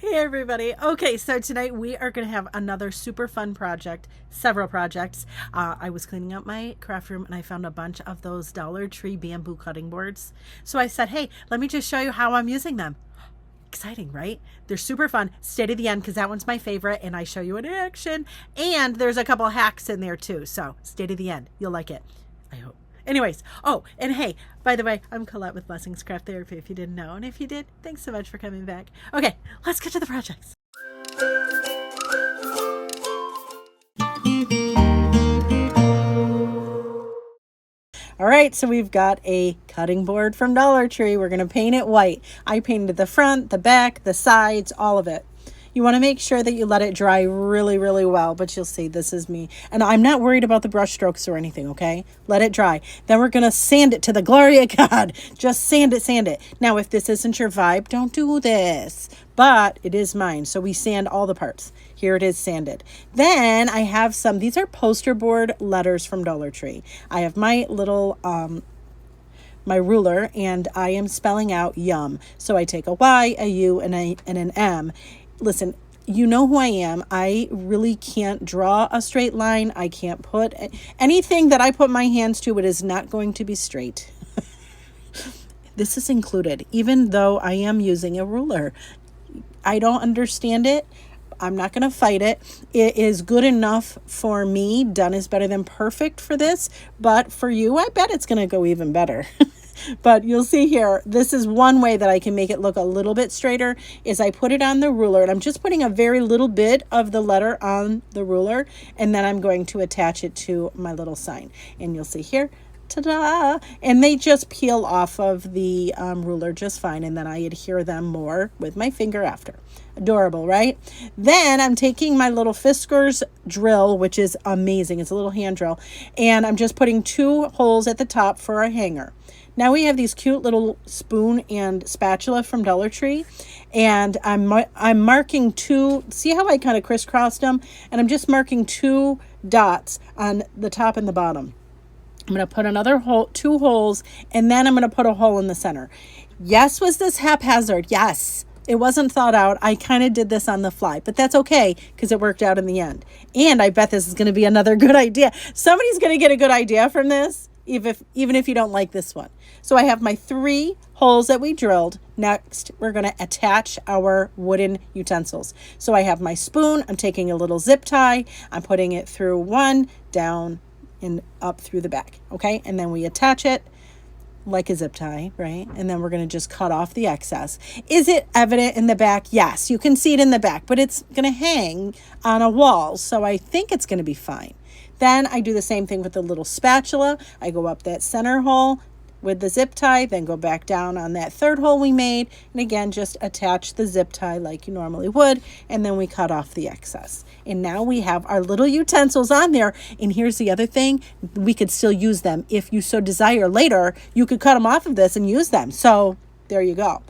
Hey everybody. Okay, so tonight we are going to have another super fun project, several projects. I was cleaning out my craft room and I found a bunch of those Dollar Tree bamboo cutting boards. So I said, hey, let me just show you how I'm using them. Exciting, right? They're super fun. Stay to the end because that one's my favorite and I show you in action. And there's a couple hacks in there too. So stay to the end. You'll like it. I hope. Anyways, oh, and hey, by the way, I'm Colette with Blessings Craft Therapy if you didn't know. And if you did, thanks so much for coming back. Okay, let's get to the projects. All right, so we've got a cutting board from Dollar Tree. We're going to paint it white. I painted the front, the back, the sides, all of it. You want to make sure that you let it dry really, really well, but you'll see this is me. And I'm not worried about the brush strokes or anything, okay? Let it dry. Then we're going to sand it to the glory of God. Just sand it, sand it. Now, if this isn't your vibe, don't do this. But it is mine, so we sand all the parts. Here it is sanded. Then I have some, these are poster board letters from Dollar Tree. I have my little my ruler and I am spelling out yum. So I take a Y, a U, and an M. Listen, you know who I am. I really can't draw a straight line. I can't put anything that I put my hands to. It is not going to be straight. This is included, even though I am using a ruler. I don't understand it. I'm not going to fight it. It is good enough for me. Done is better than perfect for this. But for you, I bet it's going to go even better. But you'll see here, this is one way that I can make it look a little bit straighter is I put it on the ruler and I'm just putting a very little bit of the letter on the ruler and then I'm going to attach it to my little sign. And you'll see here, ta-da! And they just peel off of the ruler just fine and then I adhere them more with my finger after. Adorable, right? Then I'm taking my little Fiskars drill, which is amazing. It's a little hand drill. And I'm just putting 2 holes at the top for a hanger. Now we have these cute little spoon and spatula from Dollar Tree. And I'm marking 2, see how I kind of crisscrossed them? And I'm just marking 2 dots on the top and the bottom. I'm going to put another hole, 2 holes, and then I'm going to put a hole in the center. Yes, was this haphazard? Yes. It wasn't thought out. I kind of did this on the fly, but that's okay because it worked out in the end. And I bet this is going to be another good idea. Somebody's going to get a good idea from this, even if you don't like this one. So I have my 3 holes that we drilled. Next, we're going to attach our wooden utensils. So I have my spoon. I'm taking a little zip tie. I'm putting it through one, down, and up through the back. Okay, and then we attach it like a zip tie, right? And then we're going to just cut off the excess. Is it evident in the back? Yes, you can see it in the back, but it's going to hang on a wall. So I think it's going to be fine. Then I do the same thing with the little spatula. I go up that center hole with the zip tie, then go back down on that 3rd hole we made. And again, just attach the zip tie like you normally would. And then we cut off the excess. And now we have our little utensils on there. And here's the other thing. We could still use them. If you so desire later, you could cut them off of this and use them. So there you go.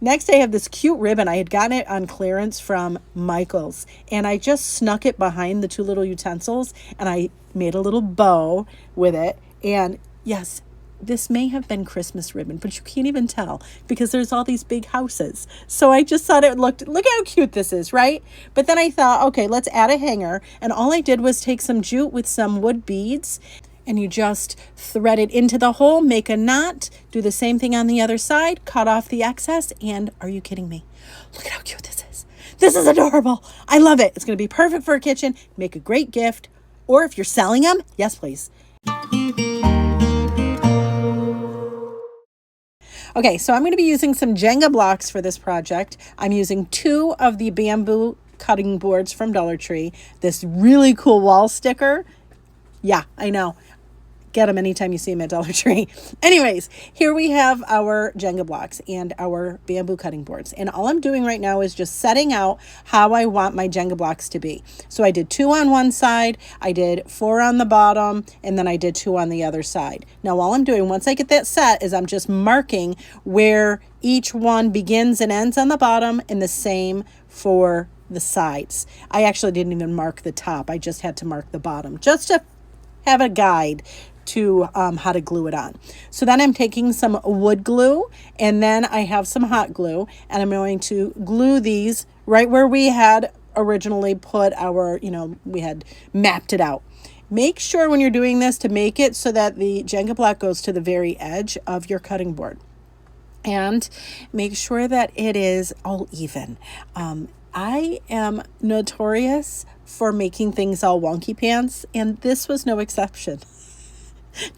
Next, I have this cute ribbon. I had gotten it on clearance from Michael's. And I just snuck it behind the 2 little utensils. And I made a little bow with it. And yes, this may have been Christmas ribbon, but you can't even tell because there's all these big houses. So I just thought look how cute this is, right? But then I thought, okay, let's add a hanger. And all I did was take some jute with some wood beads and you just thread it into the hole, make a knot, do the same thing on the other side, cut off the excess. And are you kidding me? Look at how cute this is. This is adorable. I love it. It's going to be perfect for a kitchen, make a great gift. Or if you're selling them, yes, please. Okay, so I'm going to be using some Jenga blocks for this project. I'm using 2 of the bamboo cutting boards from Dollar Tree. This really cool wall sticker. Yeah, I know. Get them anytime you see them at Dollar Tree. Anyways, here we have our Jenga blocks and our bamboo cutting boards. And all I'm doing right now is just setting out how I want my Jenga blocks to be. So I did 2 on one side, I did 4 on the bottom, and then I did 2 on the other side. Now all I'm doing once I get that set is I'm just marking where each one begins and ends on the bottom and the same for the sides. I actually didn't even mark the top. I just had to mark the bottom just to have a guide. to how to glue it on. So then I'm taking some wood glue, and then I have some hot glue, and I'm going to glue these right where we had originally put our, we had mapped it out. Make sure when you're doing this to make it so that the Jenga block goes to the very edge of your cutting board. And make sure that it is all even. I am notorious for making things all wonky pants, and this was no exception.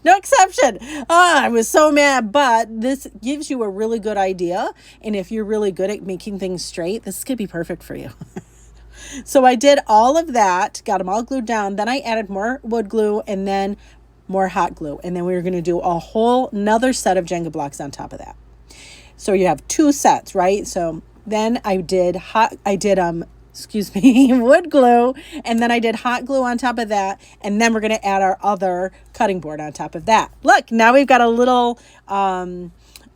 No exception. I was so mad, but this gives you a really good idea. And if you're really good at making things straight, this could be perfect for you. So I did all of that, got them all glued down. Then I added more wood glue and then more hot glue. And then we were going to do a whole another set of Jenga blocks on top of that. So you have 2 sets, right? So then I did wood glue, and then I did hot glue on top of that, and then we're going to add our other cutting board on top of that. Look, now we've got a little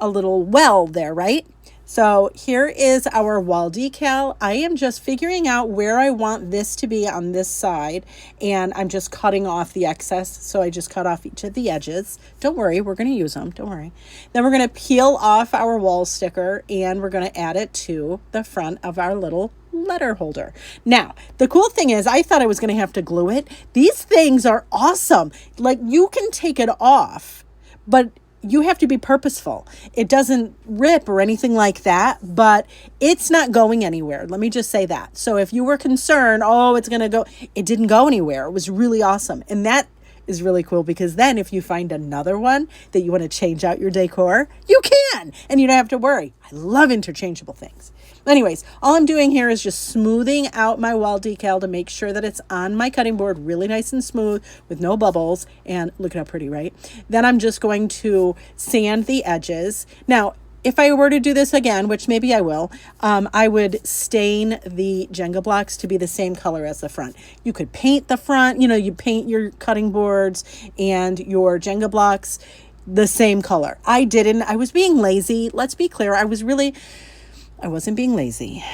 well there, right? So here is our wall decal. I am just figuring out where I want this to be on this side, and I'm just cutting off the excess. So I just cut off each of the edges. Don't worry, we're going to use them. Don't worry. Then we're going to peel off our wall sticker, and we're going to add it to the front of our little letter holder. Now, the cool thing is I thought I was going to have to glue it. These things are awesome. Like, you can take it off, but you have to be purposeful. It doesn't rip or anything like that, but it's not going anywhere. Let me just say that. So if you were concerned, it's going to go, it didn't go anywhere. It was really awesome. And that is really cool, because then if you find another one that you want to change out your decor, you can, and you don't have to worry. I love interchangeable things. Anyways, all I'm doing here is just smoothing out my wall decal to make sure that it's on my cutting board really nice and smooth with no bubbles. And look at how pretty, right? Then I'm just going to sand the edges. Now, if I were to do this again, which maybe I will, I would stain the Jenga blocks to be the same color as the front. You could paint the front, you paint your cutting boards and your Jenga blocks the same color. I didn't. I was being lazy. Let's be clear. I wasn't being lazy.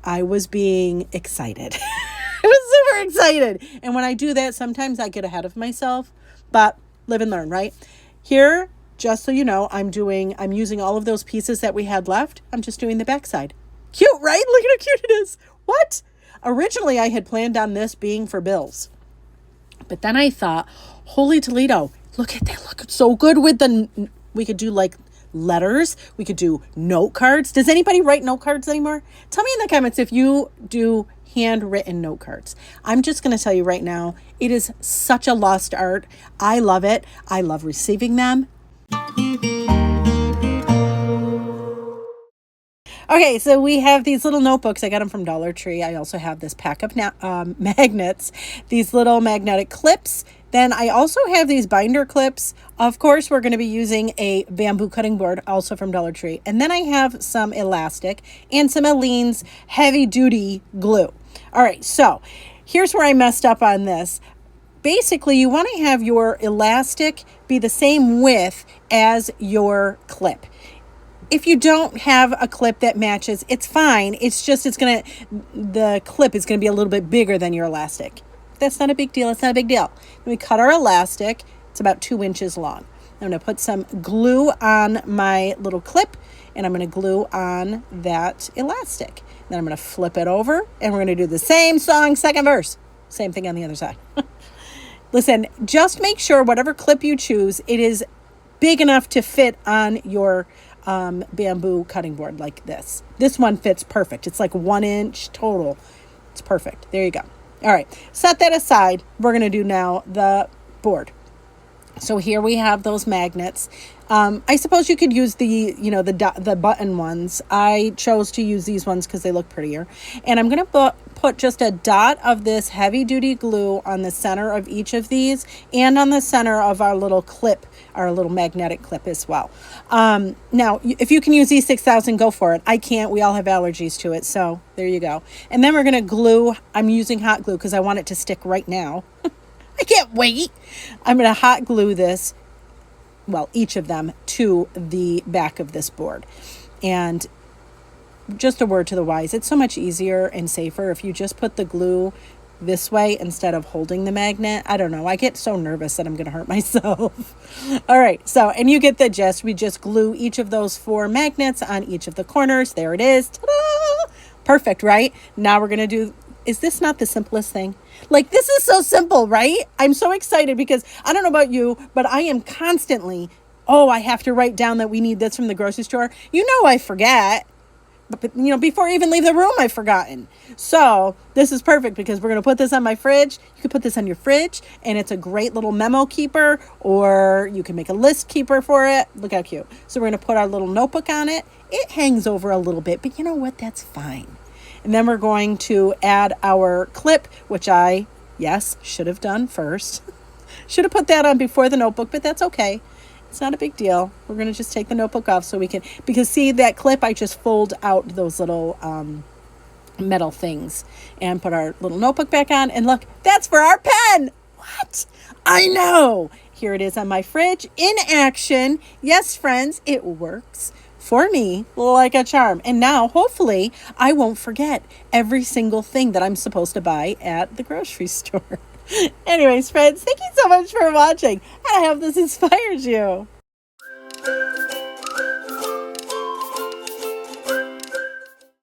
I was being excited. I was super excited. And when I do that, sometimes I get ahead of myself, but live and learn, right? Here, just so you know, I'm using all of those pieces that we had left. I'm just doing the backside. Cute, right? Look at how cute it is. What? Originally, I had planned on this being for bills. But then I thought, holy Toledo, look at that. Look so good with we could do like letters. We could do note cards. Does anybody write note cards anymore? Tell me in the comments if you do handwritten note cards. I'm just going to tell you right now, it is such a lost art. I love it. I love receiving them. Okay, so we have these little notebooks. I got them from Dollar Tree. I also have this pack of magnets, these little magnetic clips. Then I also have these binder clips. Of course, we're going to be using a bamboo cutting board, also from Dollar Tree. And then I have some elastic and some Aleene's heavy duty glue. All right, so here's where I messed up on this. Basically, you want to have your elastic be the same width as your clip. If you don't have a clip that matches, it's fine. It's just the clip is going to be a little bit bigger than your elastic. That's not a big deal. It's not a big deal. Then we cut our elastic. It's about 2 inches long. I'm going to put some glue on my little clip, and I'm going to glue on that elastic. Then I'm going to flip it over, and we're going to do the same song, second verse. Same thing on the other side. Listen, just make sure whatever clip you choose, it is big enough to fit on your bamboo cutting board like this. This one fits perfect. It's like 1 inch total. It's perfect. There you go. All right, set that aside. We're going to do now the board. So here we have those magnets. I suppose you could use the button ones. I chose to use these ones because they look prettier. And I'm going to put just a dot of this heavy duty glue on the center of each of these and on the center of our little clip, our little magnetic clip as well. Now, if you can use E6000, go for it. I can't. We all have allergies to it. So there you go. And then we're going to glue. I'm using hot glue because I want it to stick right now. I can't wait. I'm going to hot glue this, each of them, to the back of this board. And just a word to the wise, it's so much easier and safer if you just put the glue this way instead of holding the magnet. I don't know. I get so nervous that I'm going to hurt myself. All right. So, and you get the gist. We just glue each of those 4 magnets on each of the corners. There it is. Ta-da! Perfect, right? Now we're going to do, is this not the simplest thing? Like, this is so simple, right? I'm so excited because I don't know about you, but I am constantly, oh, I have to write down that we need this from the grocery store. You know, I forget. But, you know, before I even leave the room, I've forgotten. So this is perfect because we're going to put this on my fridge. You can put this on your fridge, and it's a great little memo keeper, or you can make a list keeper for it. Look how cute. So we're going to put our little notebook on it. It hangs over a little bit, but you know what? That's fine. And then we're going to add our clip, which I, yes, should have done first. Should have put that on before the notebook, but that's okay. It's not a big deal. We're going to just take the notebook off so we can, because see that clip, I just fold out those little metal things and put our little notebook back on. And look, that's for our pen. What? I know. Here it is on my fridge in action. Yes, friends, it works for me like a charm. And now, hopefully, I won't forget every single thing that I'm supposed to buy at the grocery store. Anyways, friends, thank you so much for watching. And I hope this inspires you.